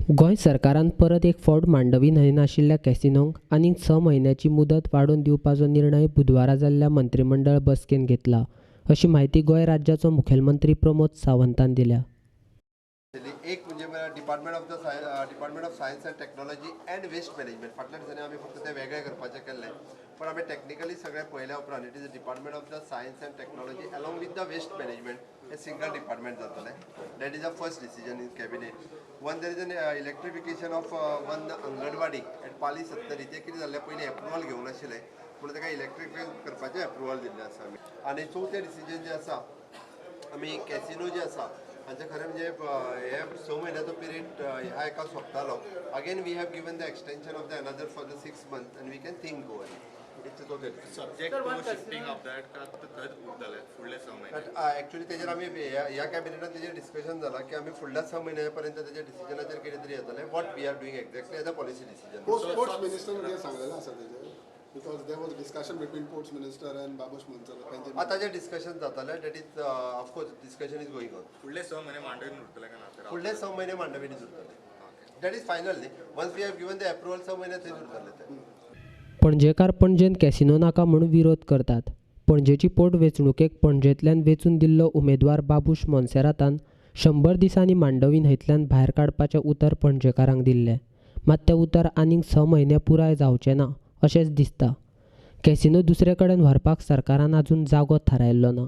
गोंय सरकारान परत एक फावट मांडवी न्हंयेन आशिल्ल्या कॅसिनोंक आनीक 6 म्हयन्याची मुदत वाडोवन दिवपाचो निर्णय बुधवारा जाल्ल्या मंत्रिमंडळ बसकेन घेतला, अशी माहिती गोंय राज्याचो मुखेलमंत्री प्रमोद सावंतान दिल्या. एक म्हणजे department of science and technology and waste management फाटल्या दिसांनी आमी फक्त ते वेगळे करपाचें केल्लें, पण आमी टेक्निकली सगळें पळयल्या उपरांत it is department of the science and technology along with the waste management हे सिंगल डिपार्टमेंट जातलें. That is a first decision in cabinet. One there is an electrification of one anganwadi at Pali 70. ते कितें जाल्लें पयलीं approval घेवंक नाशिल्लें, पूण ताका इलेक्ट्रिफाय करपाचें एप्रुवल दिल्लें आसा आमी. आनी चवथें डिसिजन जें आसा आमी कॅसिनो जे आसा हांचे खरें म्हणजे हे 6 म्हयन्याचो पिरियड ह्या एका सोंपतालो. Again we have given the extension of the another for the 6 months and we can think over it. Subject to shifting of that का थंय उरतले फुडले 6 म्हयने. ॲक्च्युली तेजेर आमी ह्या कॅबिनेटान तेजेर डिस्कशन जाला की आमी फुडल्या 6 म्हयन्यापर्यंत तेच्या डिसिजनाचेर कितें तरी येतलें. What we are doing exactly as a policy decision. Sports minister कितें सांगलेलें आसा तेजेर? Because there was discussion between sports minister and Babush Monserrate. ताजें डिस्कशन जातालें. That is of course discussion is going on. फुडले 6 म्हयने मांडवीन उरतले का ना? फुडले 6 म्हयने मांडवीनीच उरतले. दॅट इज फायनल न्ही. Once we have given the approval 6 म्हयने थंयच उरतले ते. पणजेकार पणजेन कॅसिनो नाका म्हणून विरोध करतात. पणजेची पोटवेंचणुकेक पणजेंतल्यान वेंचून दिल्लो उमेदवार बाबूश मोन्सेरातान 100 दिसांनी मांडवी न्हंयतल्यान भायर काडपाचें उतर पणजेकारांक दिल्लें. मात तें उतर आनीक 6 म्हयने पुराय जावचें ना अशेंच दिसता. कॅसिनो दुसरे कडेन व्हरपाक सरकारान आजून जागो थारायल्लो ना.